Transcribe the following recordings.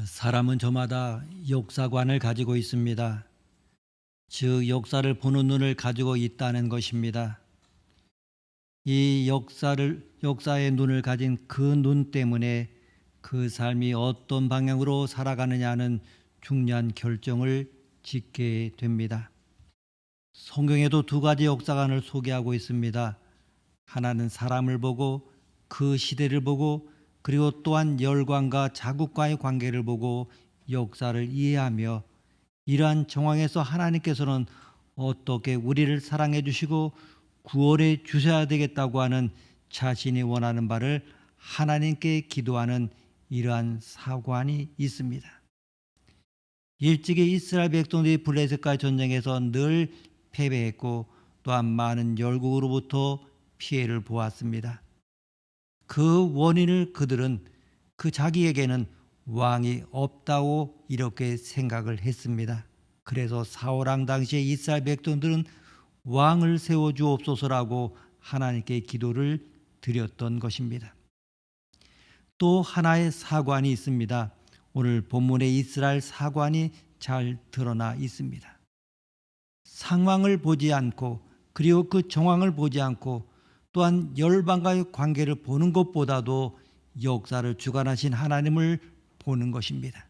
사람은 저마다 역사관을 가지고 있습니다. 즉, 역사를 보는 눈을 가지고 있다는 것입니다. 이 역사의 눈을 가진 그 눈 때문에 그 삶이 어떤 방향으로 살아가느냐는 중요한 결정을 짓게 됩니다. 성경에도 두 가지 역사관을 소개하고 있습니다. 하나는 사람을 보고 그 시대를 보고 그리고 또한 열광과 자국과의 관계를 보고 역사를 이해하며 이러한 정황에서 하나님께서는 어떻게 우리를 사랑해 주시고 구원해 주셔야 되겠다고 하는 자신이 원하는 바를 하나님께 기도하는 이러한 사관이 있습니다. 일찍이 이스라엘 백성들이 블레셋과의 전쟁에서 늘 패배했고 또한 많은 열국으로부터 피해를 보았습니다. 그 원인을 그들은 자기에게는 왕이 없다고 이렇게 생각을 했습니다. 그래서 사울왕 당시에 이스라엘 백성들은 왕을 세워주옵소서라고 하나님께 기도를 드렸던 것입니다. 또 하나의 사관이 있습니다. 오늘 본문의 이스라엘 사관이 잘 드러나 있습니다. 상황을 보지 않고 그리고 그 정황을 보지 않고 또한 열방과의 관계를 보는 것보다도 역사를 주관하신 하나님을 보는 것입니다.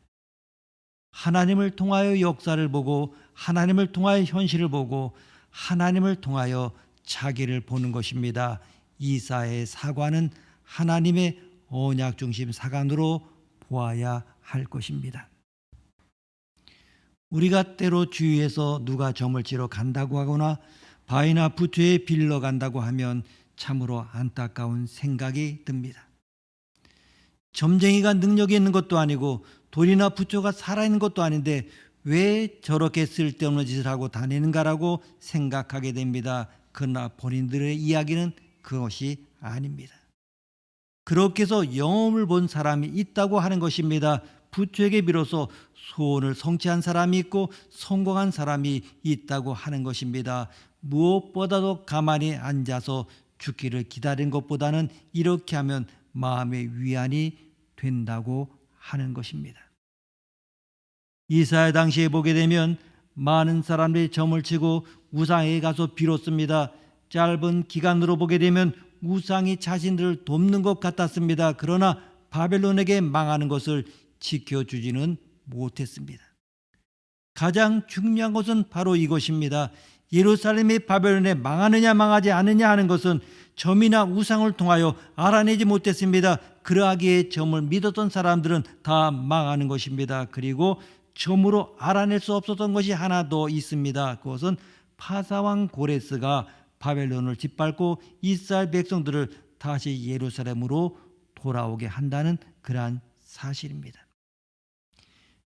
하나님을 통하여 역사를 보고 하나님을 통하여 현실을 보고 하나님을 통하여 자기를 보는 것입니다. 이사야의 사관은 하나님의 언약 중심 사관으로 보아야 할 것입니다. 우리가 때로 주위에서 누가 점을 치러 간다고 하거나 바위나 부투에 빌러 간다고 하면 참으로 안타까운 생각이 듭니다. 점쟁이가 능력이 있는 것도 아니고 돌이나 부초가 살아있는 것도 아닌데 왜 저렇게 쓸데없는 짓을 하고 다니는가라고 생각하게 됩니다. 그러나 본인들의 이야기는 그것이 아닙니다. 그렇게 해서 영험을 본 사람이 있다고 하는 것입니다. 부초에게 비로소 소원을 성취한 사람이 있고 성공한 사람이 있다고 하는 것입니다. 무엇보다도 가만히 앉아서 죽기를 기다린 것보다는 이렇게 하면 마음의 위안이 된다고 하는 것입니다. 이사야 당시에 보게 되면 많은 사람들이 점을 치고 우상에 가서 빌었습니다. 짧은 기간으로 보게 되면 우상이 자신들을 돕는 것 같았습니다. 그러나 바벨론에게 망하는 것을 지켜주지는 못했습니다. 가장 중요한 것은 바로 이것입니다. 예루살렘이 바벨론에 망하느냐 망하지 않느냐 하는 것은 점이나 우상을 통하여 알아내지 못했습니다. 그러하기에 점을 믿었던 사람들은 다 망하는 것입니다. 그리고 점으로 알아낼 수 없었던 것이 하나 더 있습니다. 그것은 파사왕 고레스가 바벨론을 짓밟고 이스라엘 백성들을 다시 예루살렘으로 돌아오게 한다는 그러한 사실입니다.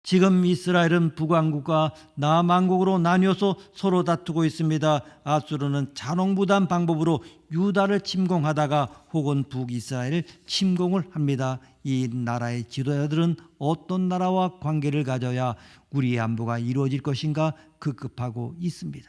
지금 이스라엘은 북왕국과 남왕국으로 나뉘어서 서로 다투고 있습니다. 아수르는 잔혹무도한 방법으로 유다를 침공하다가 혹은 북이스라엘을 침공을 합니다. 이 나라의 지도자들은 어떤 나라와 관계를 가져야 우리의 안보가 이루어질 것인가 급급하고 있습니다.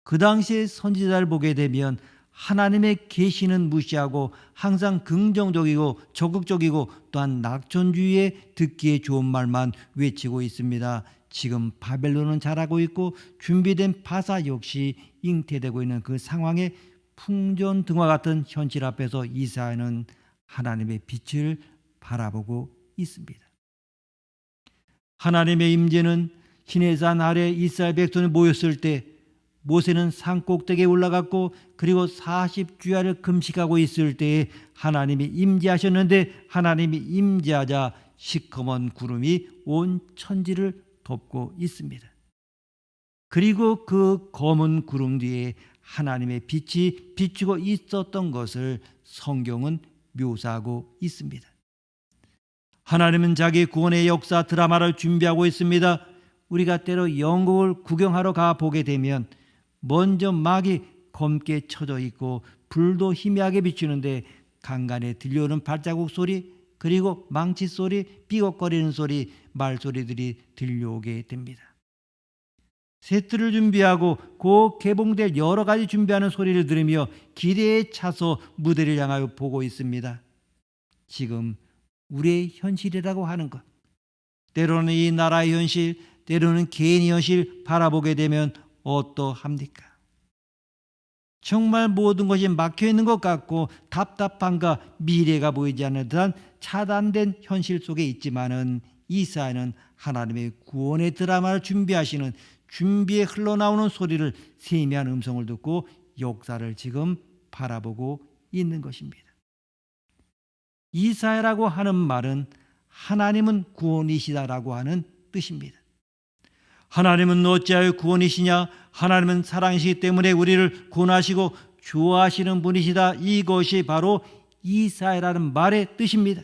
그 당시의 선지자를 보게 되면 하나님의 계시는 무시하고 항상 긍정적이고 적극적이고 또한 낙천주의에 듣기에 좋은 말만 외치고 있습니다. 지금 바벨론은 잘하고 있고 준비된 파사 역시 잉태되고 있는 그 상황에 풍전등화 같은 현실 앞에서 이사야는 하나님의 빛을 바라보고 있습니다. 하나님의 임재는 시내산 아래 이스라엘 백성이 모였을 때 모세는 산 꼭대기에 올라갔고 그리고 40주야를 금식하고 있을 때에 하나님이 임재하셨는데 하나님이 임재하자 시커먼 구름이 온 천지를 덮고 있습니다. 그리고 그 검은 구름 뒤에 하나님의 빛이 비추고 있었던 것을 성경은 묘사하고 있습니다. 하나님은 자기 구원의 역사 드라마를 준비하고 있습니다. 우리가 때로 영국을 구경하러 가보게 되면 먼저 막이 검게 쳐져 있고 불도 희미하게 비추는데 간간에 들려오는 발자국 소리 그리고 망치 소리, 삐걱거리는 소리, 말소리들이 들려오게 됩니다. 세트를 준비하고 곧 개봉될 여러 가지 준비하는 소리를 들으며 기대에 차서 무대를 향하여 보고 있습니다. 지금 우리의 현실이라고 하는 것, 때로는 이 나라의 현실, 때로는 개인의 현실 바라보게 되면 어떠합니까? 정말 모든 것이 막혀 있는 것 같고 답답함과 미래가 보이지 않는 듯한 차단된 현실 속에 있지만은 이사야는 하나님의 구원의 드라마를 준비하시는 준비에 흘러나오는 소리를 세미한 음성을 듣고 역사를 지금 바라보고 있는 것입니다. 이사야라고 하는 말은 하나님은 구원이시다라고 하는 뜻입니다. 하나님은 어찌하여 구원이시냐? 하나님은 사랑이시기 때문에 우리를 구원하시고 좋아하시는 분이시다. 이것이 바로 이사야라는 말의 뜻입니다.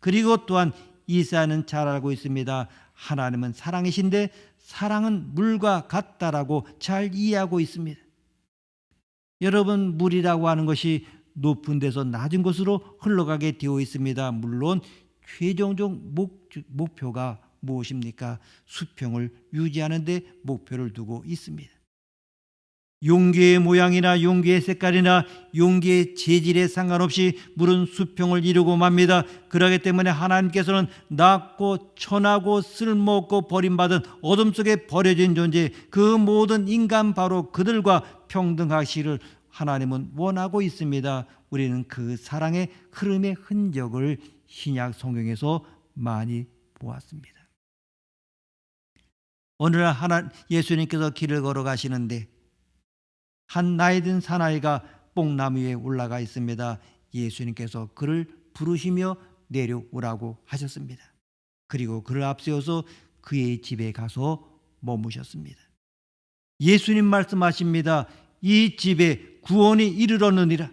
그리고 또한 이사야는 잘 알고 있습니다. 하나님은 사랑이신데 사랑은 물과 같다라고 잘 이해하고 있습니다. 여러분, 물이라고 하는 것이 높은 데서 낮은 곳으로 흘러가게 되어 있습니다. 물론 최종적 목표가 무엇입니까? 수평을 유지하는 데 목표를 두고 있습니다. 용기의 모양이나 용기의 색깔이나 용기의 재질에 상관없이 물은 수평을 이루고 맙니다. 그러기 때문에 하나님께서는 낮고 천하고 쓸모없고 버림받은 어둠 속에 버려진 존재, 그 모든 인간 바로 그들과 평등하시기를 하나님은 원하고 있습니다. 우리는 그 사랑의 흐름의 흔적을 신약 성경에서 많이 보았습니다. 오늘날 예수님께서 길을 걸어가시는데 한 나이 든 사나이가 뽕나무 위에 올라가 있습니다. 예수님께서 그를 부르시며 내려오라고 하셨습니다. 그리고 그를 앞세워서 그의 집에 가서 머무셨습니다. 예수님 말씀하십니다. 이 집에 구원이 이르렀느니라.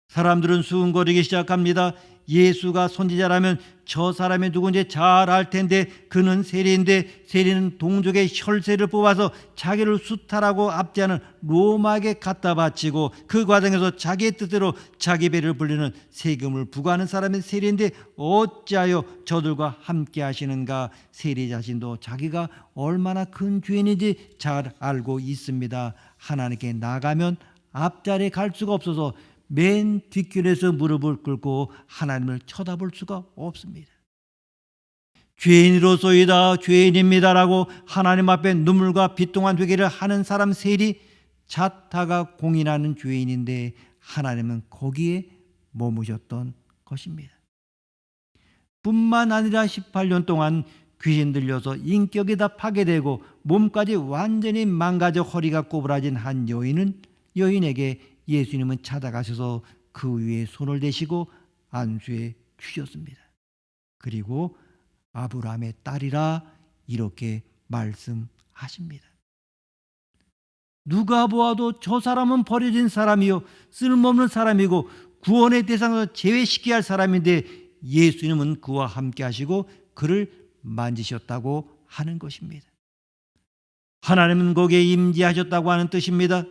사람들은 수군거리기 시작합니다. 예수가 선지자라면 저 사람이 누군지 잘 알 텐데 그는 세리인데 세리는 동족의 혈세를 뽑아서 자기를 수탈하고 압제하는 로마에게 갖다 바치고 그 과정에서 자기의 뜻대로 자기 배를 불리는 세금을 부과하는 사람이 세리인데 어찌하여 저들과 함께 하시는가? 세리 자신도 자기가 얼마나 큰 죄인인지 잘 알고 있습니다. 하나님께 나가면 앞자리에 갈 수가 없어서 맨 뒷길에서 무릎을 꿇고 하나님을 쳐다볼 수가 없습니다. 죄인으로소이다, 죄인입니다라고 하나님 앞에 눈물과 비통한 회개를 하는 사람 세리, 자타가 공인하는 죄인인데 하나님은 거기에 머무셨던 것입니다. 뿐만 아니라 18년 동안 귀신 들려서 인격이 다 파괴되고 몸까지 완전히 망가져 허리가 꼬부라진 한 여인에게 예수님은 찾아가셔서 그 위에 손을 대시고 안수해 주셨습니다. 그리고 아브라함의 딸이라 이렇게 말씀하십니다. 누가 보아도 저 사람은 버려진 사람이요 쓸모없는 사람이고 구원의 대상에서 제외시켜야 할 사람인데 예수님은 그와 함께 하시고 그를 만지셨다고 하는 것입니다. 하나님은 거기에 임재하셨다고 하는 뜻입니다.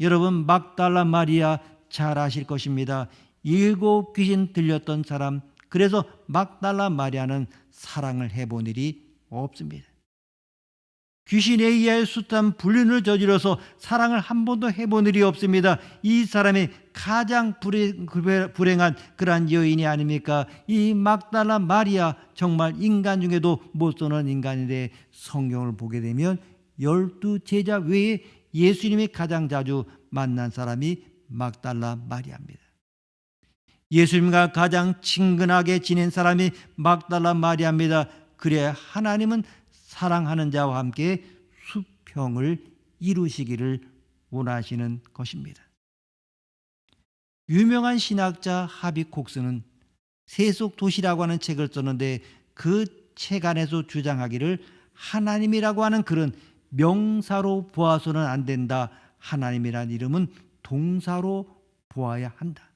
여러분, 막달라 마리아 잘 아실 것입니다. 7 귀신 들렸던 사람, 그래서 막달라 마리아는 사랑을 해본 일이 없습니다. 귀신에 의하여 숱한 불륜을 저질러서 사랑을 한 번도 해본 일이 없습니다. 이 사람이 가장 불행한 그러한 여인이 아닙니까? 이 막달라 마리아, 정말 인간 중에도 못쏘는 인간인데 성경을 보게 되면 12 제자 외에 예수님이 가장 자주 만난 사람이 막달라 마리아입니다. 예수님과 가장 친근하게 지낸 사람이 막달라 마리아입니다. 그래야 하나님은 사랑하는 자와 함께 수평을 이루시기를 원하시는 것입니다. 유명한 신학자 하비콕스는 세속도시라고 하는 책을 썼는데 그 책 안에서 주장하기를 하나님이라고 하는 글은 명사로 보아서는 안 된다. 하나님이란 이름은 동사로 보아야 한다.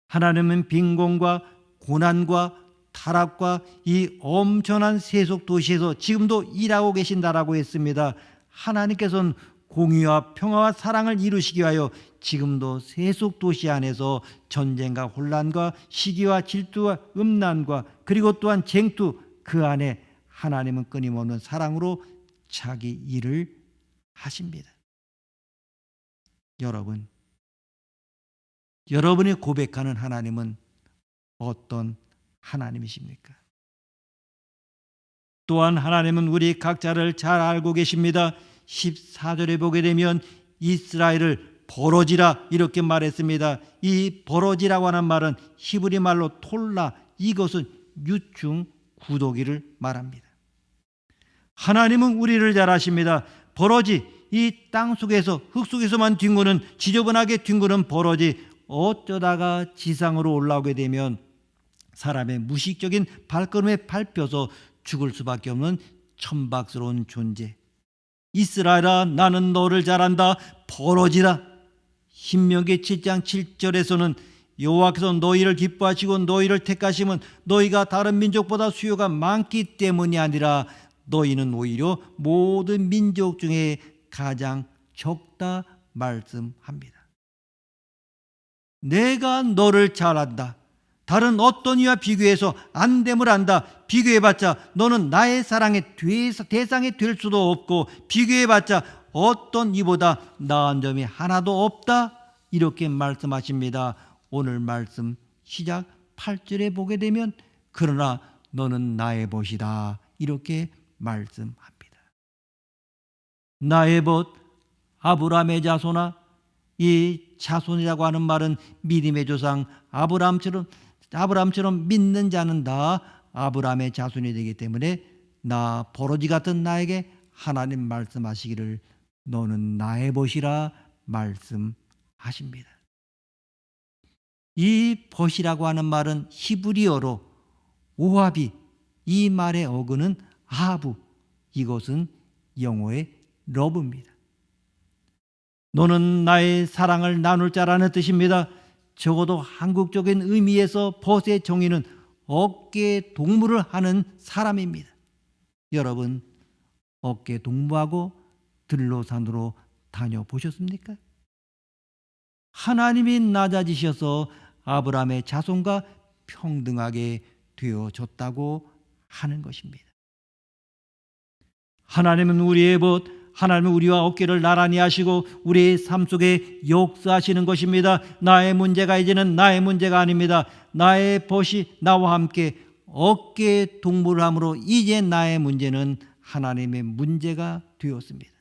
하나님은 빈곤과 고난과 타락과 이 엄청난 세속 도시에서 지금도 일하고 계신다라고 했습니다. 하나님께서는 공의와 평화와 사랑을 이루시기 위하여 지금도 세속 도시 안에서 전쟁과 혼란과 시기와 질투와 음란과 그리고 또한 쟁투, 그 안에 하나님은 끊임없는 사랑으로 자기 일을 하십니다. 여러분이 고백하는 하나님은 어떤 하나님이십니까? 또한 하나님은 우리 각자를 잘 알고 계십니다. 14절에 보게 되면 이스라엘을 버러지라 이렇게 말했습니다. 이 버러지라고 하는 말은 히브리 말로 톨라, 이것은 유충 구더기를 말합니다. 하나님은 우리를 잘 아십니다. 버러지, 이 땅 속에서 흙 속에서만 뒹구는, 지저분하게 뒹구는 버러지, 어쩌다가 지상으로 올라오게 되면 사람의 무의식적인 발걸음에 밟혀서 죽을 수밖에 없는 천박스러운 존재. 이스라엘아, 나는 너를 잘 안다. 버러지라. 신명기 7장 7절에서는 여호와께서 너희를 기뻐하시고 너희를 택하심은 너희가 다른 민족보다 수요가 많기 때문이 아니라 너희는 오히려 모든 민족 중에 가장 적다 말씀합니다. 내가 너를 잘 안다. 다른 어떤 이와 비교해서 안 됨을 안다. 비교해봤자 너는 나의 사랑의 대상이 될 수도 없고, 비교해봤자 어떤 이보다 나은 점이 하나도 없다. 이렇게 말씀하십니다. 오늘 말씀 시작 8절에 보게 되면 그러나 너는 나의 벗이다. 이렇게 말씀합니다. 나의 벗, 아브라함의 자손아. 이 자손이라고 하는 말은 믿음의 조상 아브라함처럼 믿는 자는 다 아브라함의 자손이 되기 때문에 나 버러지 같은 나에게 하나님 말씀하시기를 너는 나의 벗이라 말씀하십니다. 이 벗이라고 하는 말은 히브리어로 오하비, 이 말의 어근은 아부, 이것은 영어의 러브입니다. 너는 나의 사랑을 나눌 자라는 뜻입니다. 적어도 한국적인 의미에서 벗의 정의는 어깨 동무를 하는 사람입니다. 여러분, 어깨 동무하고 들로산으로 다녀보셨습니까? 하나님이 낮아지셔서 아브라함의 자손과 평등하게 되어졌다고 하는 것입니다. 하나님은 우리의 벗, 하나님은 우리와 어깨를 나란히 하시고 우리의 삶 속에 역사하시는 것입니다. 나의 문제가 이제는 나의 문제가 아닙니다. 나의 벗이 나와 함께 어깨 동무를 함으로 이제 나의 문제는 하나님의 문제가 되었습니다.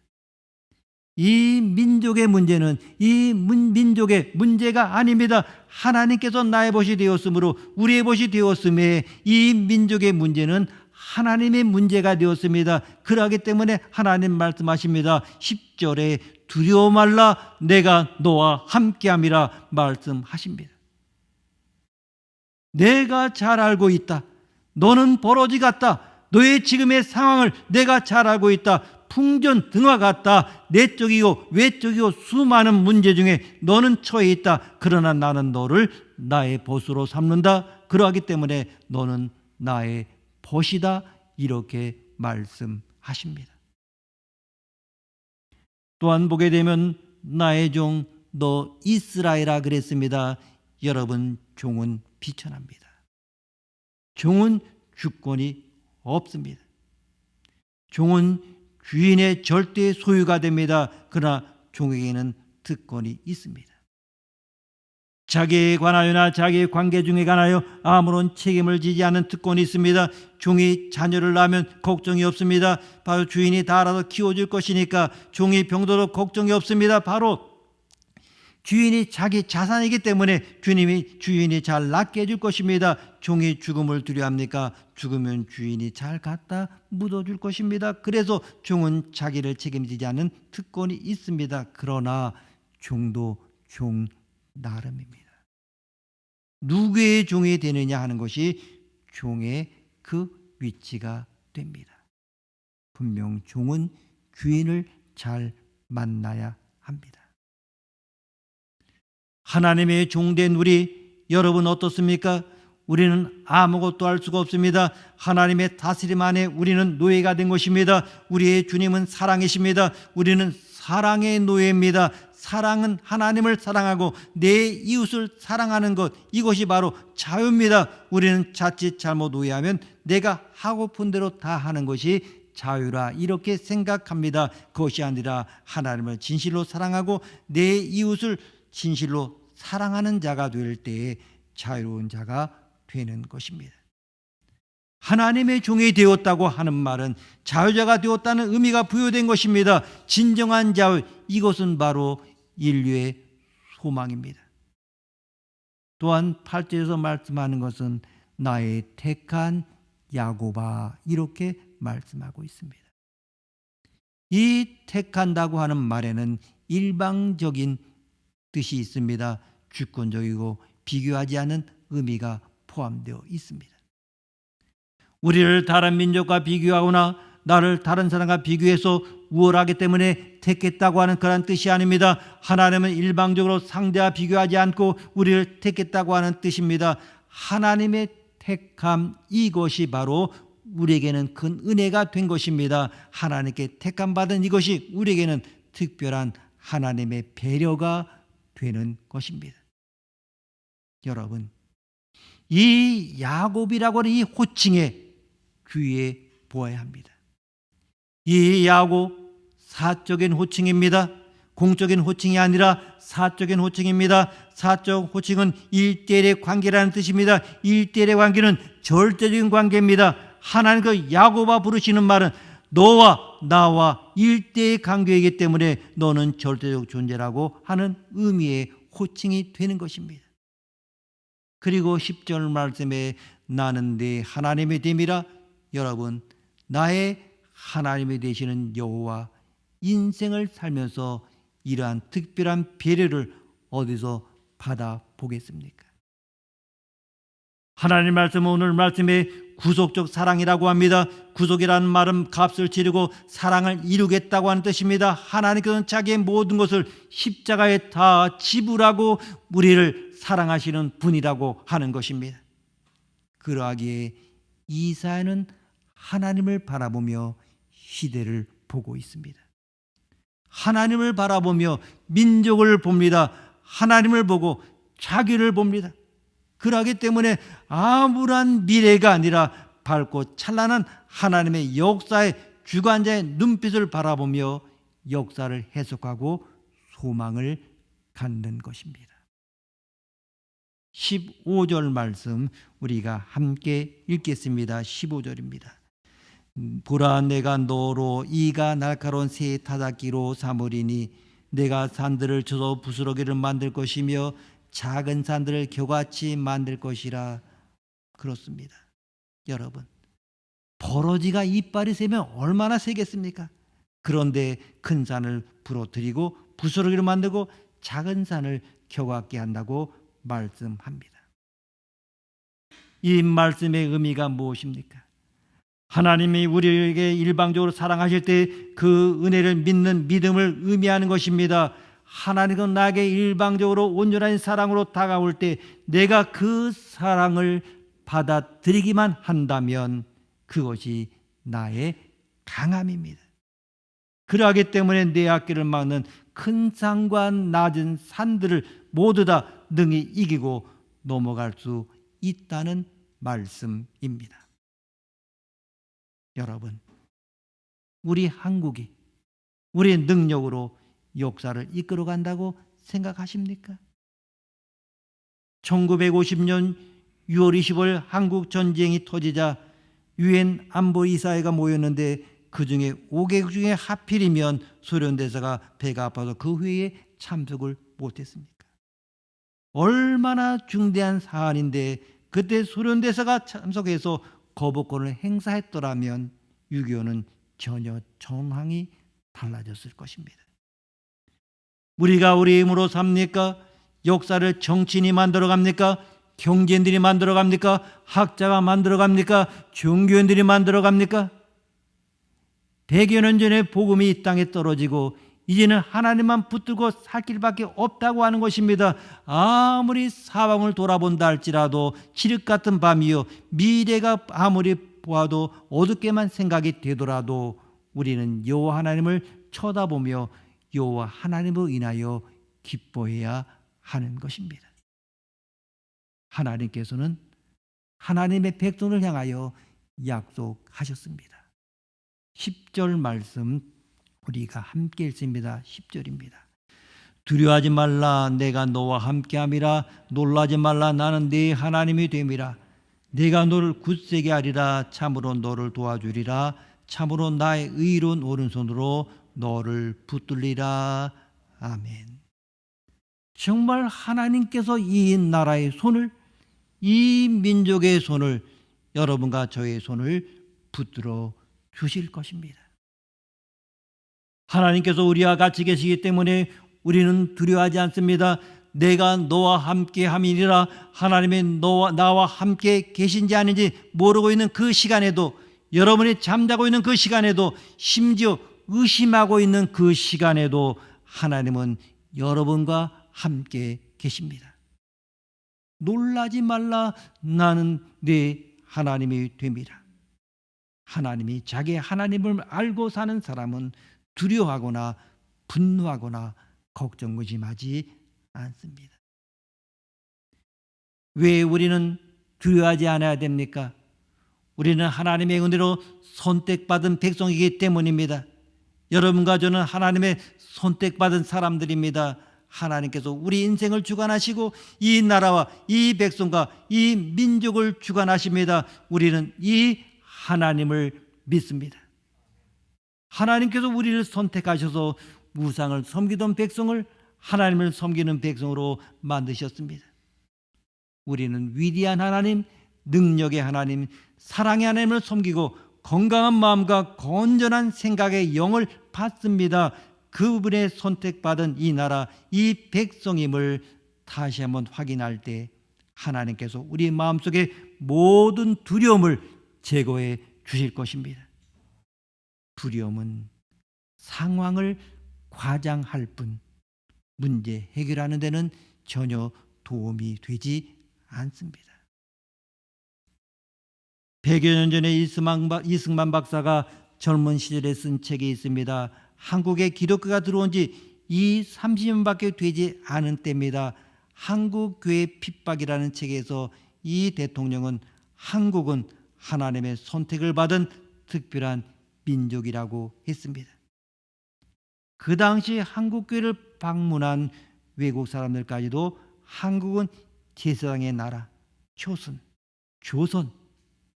이 민족의 문제는 이 민족의 문제가 아닙니다. 하나님께서 나의 벗이 되었으므로, 우리의 벗이 되었음에 이 민족의 문제는 하나님의 문제가 되었습니다. 그러기 때문에 하나님 말씀하십니다. 10절에 두려워 말라, 내가 너와 함께함이라 말씀하십니다. 내가 잘 알고 있다. 너는 버러지 같다. 너의 지금의 상황을 내가 잘 알고 있다. 풍전등화 같다. 내적이고 외적이고 수많은 문제 중에 너는 처해 있다. 그러나 나는 너를 나의 벗으로 삼는다. 그러하기 때문에 너는 나의 벗이다. 이렇게 말씀하십니다. 또한 보게 되면 나의 종 너 이스라엘아 그랬습니다. 여러분, 종은 비천합니다. 종은 주권이 없습니다. 종은 주인의 절대 소유가 됩니다. 그러나 종에게는 특권이 있습니다. 자기에 관하여나 자기의 관계 중에 관하여 아무런 책임을 지지 않는 특권이 있습니다. 종이 자녀를 낳으면 걱정이 없습니다. 바로 주인이 다 알아서 키워줄 것이니까 종이 병들어도 걱정이 없습니다. 바로 주인이 자기 자산이기 때문에 주인이 잘 낫게 해줄 것입니다. 종이 죽음을 두려워합니까? 죽으면 주인이 잘 갖다 묻어줄 것입니다. 그래서 종은 자기를 책임지지 않는 특권이 있습니다. 그러나 종도 종 나름입니다. 누구의 종이 되느냐 하는 것이 종의 그 위치가 됩니다. 분명 종은 주인을 잘 만나야 합니다. 하나님의 종된 우리, 여러분 어떻습니까? 우리는 아무것도 할 수가 없습니다. 하나님의 다스림 안에 우리는 노예가 된 것입니다. 우리의 주님은 사랑이십니다. 우리는 사랑의 노예입니다. 사랑은 하나님을 사랑하고 내 이웃을 사랑하는 것, 이것이 바로 자유입니다. 우리는 자칫 잘못 오해하면 내가 하고픈 대로 다 하는 것이 자유라 이렇게 생각합니다. 그것이 아니라 하나님을 진실로 사랑하고 내 이웃을 진실로 사랑하는 자가 될 때에 자유로운 자가 되는 것입니다. 하나님의 종이 되었다고 하는 말은 자유자가 되었다는 의미가 부여된 것입니다. 진정한 자유, 이것은 바로 인류의 소망입니다. 또한 8절에서 말씀하는 것은 나의 택한 야곱아, 이렇게 말씀하고 있습니다. 이 택한다고 하는 말에는 일방적인 뜻이 있습니다. 주권적이고 비교하지 않는 의미가 포함되어 있습니다. 우리를 다른 민족과 비교하거나 나를 다른 사람과 비교해서 우월하기 때문에 택했다고 하는 그런 뜻이 아닙니다. 하나님은 일방적으로 상대와 비교하지 않고 우리를 택했다고 하는 뜻입니다. 하나님의 택함, 이것이 바로 우리에게는 큰 은혜가 된 것입니다. 하나님께 택함 받은 이것이 우리에게는 특별한 하나님의 배려가 되는 것입니다. 여러분, 이 야곱이라고 하는 이 호칭에 주의해 보아야 합니다. 이 야곱, 사적인 호칭입니다. 공적인 호칭이 아니라 사적인 호칭입니다. 사적 호칭은 1대1의 관계라는 뜻입니다. 1대1의 관계는 절대적인 관계입니다. 하나님과 야곱아 부르시는 말은 너와 나와 1대의 관계이기 때문에 너는 절대적 존재라고 하는 의미의 호칭이 되는 것입니다. 그리고 10절 말씀에 나는 네 하나님이 됨이라. 여러분, 나의 하나님이 되시는 여호와, 인생을 살면서 이러한 특별한 배려를 어디서 받아보겠습니까? 하나님 말씀은 오늘 말씀에 구속적 사랑이라고 합니다. 구속이라는 말은 값을 치르고 사랑을 이루겠다고 하는 뜻입니다. 하나님께서는 자기의 모든 것을 십자가에 다 지불하고 우리를 사랑하시는 분이라고 하는 것입니다. 그러하기에 이사야는 하나님을 바라보며 시대를 보고 있습니다. 하나님을 바라보며 민족을 봅니다. 하나님을 보고 자기를 봅니다. 그러기 때문에 암울한 미래가 아니라 밝고 찬란한 하나님의 역사의 주관자의 눈빛을 바라보며 역사를 해석하고 소망을 갖는 것입니다. 15절 말씀 우리가 함께 읽겠습니다. 15절입니다. 보라, 내가 너로 이가 날카로운 새 타작기로 삼으리니 내가 산들을 쳐서 부스러기를 만들 것이며 작은 산들을 겨같이 만들 것이라. 그렇습니다. 여러분, 버러지가 이빨이 세면 얼마나 세겠습니까? 그런데 큰 산을 부러뜨리고 부스러기를 만들고 작은 산을 겨같게 한다고 말씀합니다. 이 말씀의 의미가 무엇입니까? 하나님이 우리에게 일방적으로 사랑하실 때 그 은혜를 믿는 믿음을 의미하는 것입니다. 하나님은 나에게 일방적으로 온전한 사랑으로 다가올 때 내가 그 사랑을 받아들이기만 한다면 그것이 나의 강함입니다. 그러하기 때문에 내 앞길을 막는 큰 산과 낮은 산들을 모두 다 능히 이기고 넘어갈 수 있다는 말씀입니다. 여러분, 우리 한국이 우리의 능력으로 역사를 이끌어 간다고 생각하십니까? 1950년 6월 20일 한국 전쟁이 터지자 유엔 안보이사회가 모였는데 그중에 5개국 중에 하필이면 소련 대사가 배가 아파서 그 회의에 참석을 못했습니까? 얼마나 중대한 사안인데 그때 소련 대사가 참석해서 거부권을 행사했더라면 6.25는 전혀 정황이 달라졌을 것입니다. 우리가 우리 힘으로 삽니까? 역사를 정치인이 만들어갑니까? 경제인들이 만들어갑니까? 학자가 만들어갑니까? 종교인들이 만들어갑니까? 100여 년 전에 복음이 이 땅에 떨어지고 이제는 하나님만 붙들고 살 길밖에 없다고 하는 것입니다. 아무리 사방을 돌아본다 할지라도 칠흑 같은 밤이요, 미래가 아무리 보아도 어둡게만 생각이 되더라도 우리는 여호와 하나님을 쳐다보며 여호와 하나님을 인하여 기뻐해야 하는 것입니다. 하나님께서는 하나님의 백성을 향하여 약속하셨습니다. 10절 말씀 우리가 함께 읽습니다. 10절입니다. 두려워하지 말라, 내가 너와 함께함이라. 놀라지 말라, 나는 네 하나님이 됨이라. 내가 너를 굳세게 하리라. 참으로 너를 도와주리라. 참으로 나의 의로운 오른손으로 너를 붙들리라. 아멘. 정말 하나님께서 이 나라의 손을, 이 민족의 손을, 여러분과 저의 손을 붙들어 주실 것입니다. 하나님께서 우리와 같이 계시기 때문에 우리는 두려워하지 않습니다. 내가 너와 함께 함이니라. 하나님의 나와 함께 계신지 아닌지 모르고 있는 그 시간에도, 여러분이 잠자고 있는 그 시간에도, 심지어 의심하고 있는 그 시간에도 하나님은 여러분과 함께 계십니다. 놀라지 말라. 나는 네 하나님이 됩니다. 하나님이 자기 하나님을 알고 사는 사람은 두려워하거나 분노하거나 걱정 의심하지 않습니다. 왜 우리는 두려워하지 않아야 됩니까? 우리는 하나님의 은혜로 선택받은 백성이기 때문입니다. 여러분과 저는 하나님의 선택받은 사람들입니다. 하나님께서 우리 인생을 주관하시고 이 나라와 이 백성과 이 민족을 주관하십니다. 우리는 이 하나님을 믿습니다. 하나님께서 우리를 선택하셔서 우상을 섬기던 백성을 하나님을 섬기는 백성으로 만드셨습니다. 우리는 위대한 하나님, 능력의 하나님, 사랑의 하나님을 섬기고 건강한 마음과 건전한 생각의 영을 받습니다. 그분의 선택받은 이 나라, 이 백성임을 다시 한번 확인할 때 하나님께서 우리 마음속에 모든 두려움을 제거해 주실 것입니다. 두려움은 상황을 과장할 뿐 문제 해결하는 데는 전혀 도움이 되지 않습니다. 100여 년 전에 이승만 박사가 젊은 시절에 쓴 책이 있습니다. 한국에 기독교가 들어온 지 30년밖에 되지 않은 때입니다. 한국교회 핍박이라는 책에서 이 대통령은 한국은 하나님의 선택을 받은 특별한 민족이라고 했습니다. 그 당시 한국교회를 방문한 외국 사람들까지도 한국은 제사장의 나라, 조선,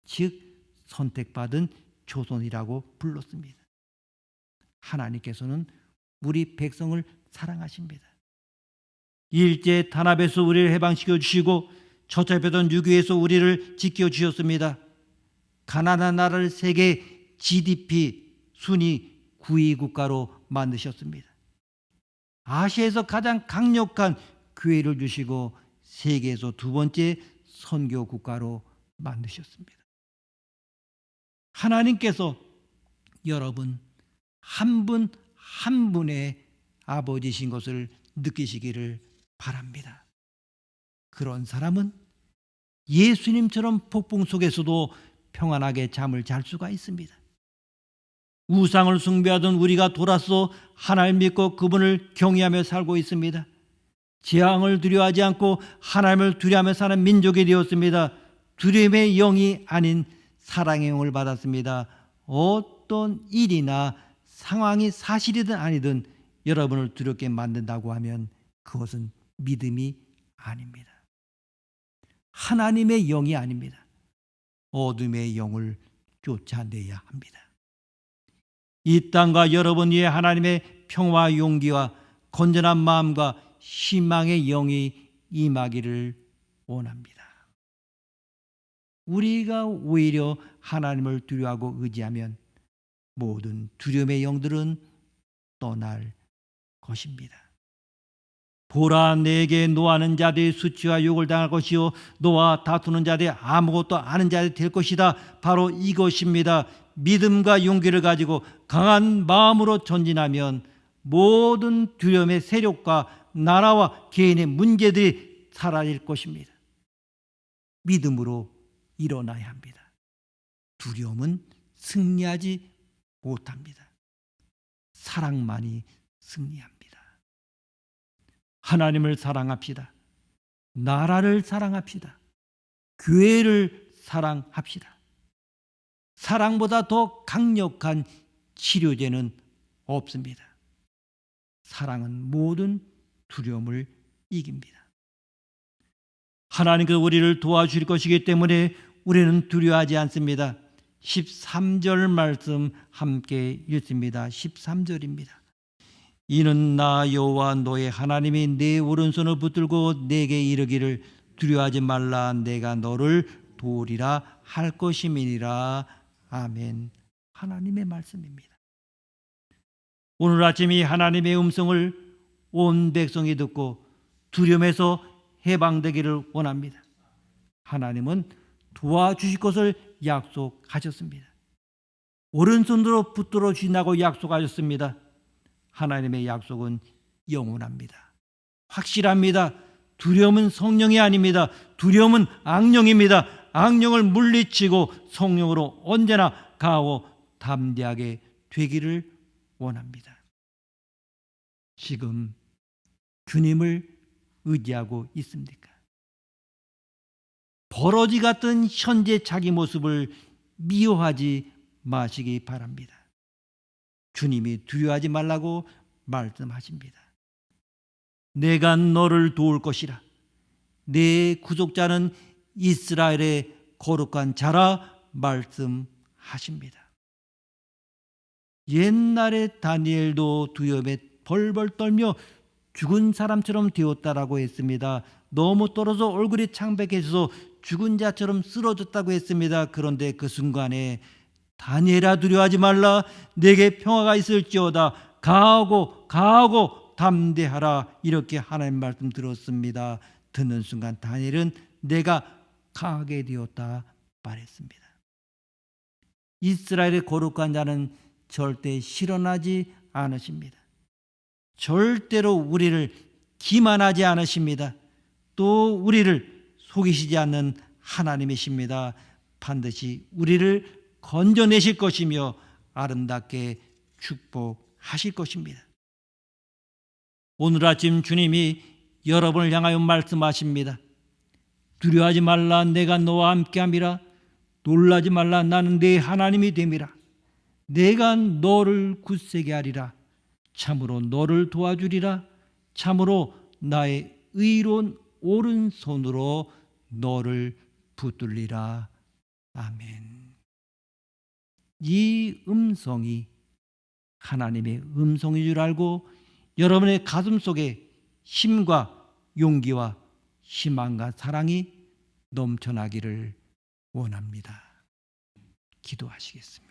즉 선택받은 조선이라고 불렀습니다. 하나님께서는 우리 백성을 사랑하십니다. 일제 탄압에서 우리를 해방시켜 주시고 처참했던 유교에서 우리를 지켜주셨습니다. 가난한 나라를 세계 GDP 순위 9위 국가로 만드셨습니다. 아시아에서 가장 강력한 교회를 주시고 세계에서 두 번째 선교 국가로 만드셨습니다. 하나님께서 여러분 한 분 한 분의 아버지신 것을 느끼시기를 바랍니다. 그런 사람은 예수님처럼 폭풍 속에서도 평안하게 잠을 잘 수가 있습니다. 우상을 숭배하던 우리가 돌아서 하나님 믿고 그분을 경외하며 살고 있습니다. 재앙을 두려워하지 않고 하나님을 두려워하며 사는 민족이 되었습니다. 두려움의 영이 아닌 사랑의 영을 받았습니다. 어떤 일이나 상황이 사실이든 아니든 여러분을 두렵게 만든다고 하면 그것은 믿음이 아닙니다. 하나님의 영이 아닙니다. 어둠의 영을 쫓아내야 합니다. 이 땅과 여러분 위에 하나님의 평화와 용기와 건전한 마음과 희망의 영이 임하기를 원합니다. 우리가 오히려 하나님을 두려워하고 의지하면 모든 두려움의 영들은 떠날 것입니다. 보라, 내게 노하는 자들이 수치와 욕을 당할 것이요 너와 다투는 자들이 아무것도 아는 자들이 될 것이다. 바로 이것입니다. 믿음과 용기를 가지고 강한 마음으로 전진하면 모든 두려움의 세력과 나라와 개인의 문제들이 사라질 것입니다. 믿음으로 일어나야 합니다. 두려움은 승리하지 못합니다. 사랑만이 승리합니다. 하나님을 사랑합시다. 나라를 사랑합시다. 교회를 사랑합시다. 사랑보다 더 강력한 치료제는 없습니다. 사랑은 모든 두려움을 이깁니다. 하나님께서 우리를 도와주실 것이기 때문에 우리는 두려워하지 않습니다. 13절 말씀 함께 읽습니다. 13절입니다. 이는 나 여호와 너의 하나님이 내 오른손을 붙들고 내게 이르기를 두려워하지 말라 내가 너를 도우리라 할 것임이니라. 아멘. 하나님의 말씀입니다. 오늘 아침 이 하나님의 음성을 온 백성이 듣고 두려움에서 해방되기를 원합니다. 하나님은 도와주실 것을 약속하셨습니다. 오른손으로 붙들어 주신다고 약속하셨습니다. 하나님의 약속은 영원합니다. 확실합니다. 두려움은 성령이 아닙니다. 두려움은 악령입니다. 악령을 물리치고 성령으로 언제나 강하고 담대하게 되기를 원합니다. 지금 주님을 의지하고 있습니까? 버러지 같은 현재 자기 모습을 미워하지 마시기 바랍니다. 주님이 두려워하지 말라고 말씀하십니다. 내가 너를 도울 것이라. 내 구속자는 이스라엘의 거룩한 자라 말씀하십니다. 옛날에 다니엘도 두려움에 벌벌 떨며 죽은 사람처럼 되었다라고 했습니다. 너무 떨어져 얼굴이 창백해져서 죽은 자처럼 쓰러졌다고 했습니다. 그런데 그 순간에 다니엘아 두려워하지 말라 내게 평화가 있을지어다 강하고 담대하라 이렇게 하나님 말씀 들었습니다. 듣는 순간 다니엘은 내가 강하게 되었다 말했습니다. 이스라엘의 거룩한 자는 절대 실현하지 않으십니다. 절대로 우리를 기만하지 않으십니다. 또 우리를 속이시지 않는 하나님이십니다. 반드시 우리를 건져내실 것이며 아름답게 축복하실 것입니다. 오늘 아침 주님이 여러분을 향하여 말씀하십니다. 두려워하지 말라 내가 너와 함께함이라. 놀라지 말라 나는 네 하나님이 됨이라. 내가 너를 굳세게 하리라. 참으로 너를 도와주리라. 참으로 나의 의로운 오른손으로 너를 붙들리라. 아멘. 이 음성이 하나님의 음성인 줄 알고 여러분의 가슴 속에 힘과 용기와 희망과 사랑이 넘쳐나기를 원합니다. 기도하시겠습니다.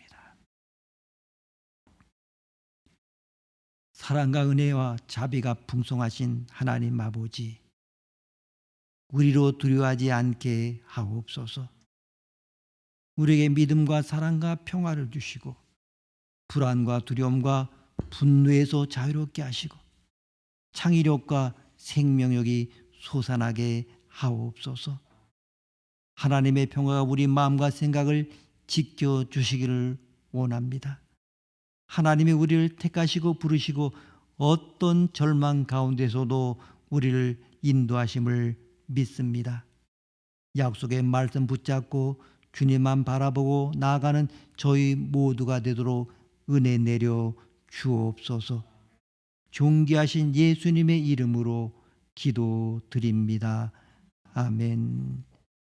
사랑과 은혜와 자비가 풍성하신 하나님 아버지, 우리로 두려워하지 않게 하옵소서. 우리에게 믿음과 사랑과 평화를 주시고 불안과 두려움과 분노에서 자유롭게 하시고 창의력과 생명력이 솟아나게 하옵소서. 하나님의 평화가 우리 마음과 생각을 지켜주시기를 원합니다. 하나님이 우리를 택하시고 부르시고 어떤 절망 가운데서도 우리를 인도하심을 믿습니다. 약속의 말씀 붙잡고 주님만 바라보고 나아가는 저희 모두가 되도록 은혜 내려 주옵소서. 존귀하신 예수님의 이름으로 기도드립니다. 아멘.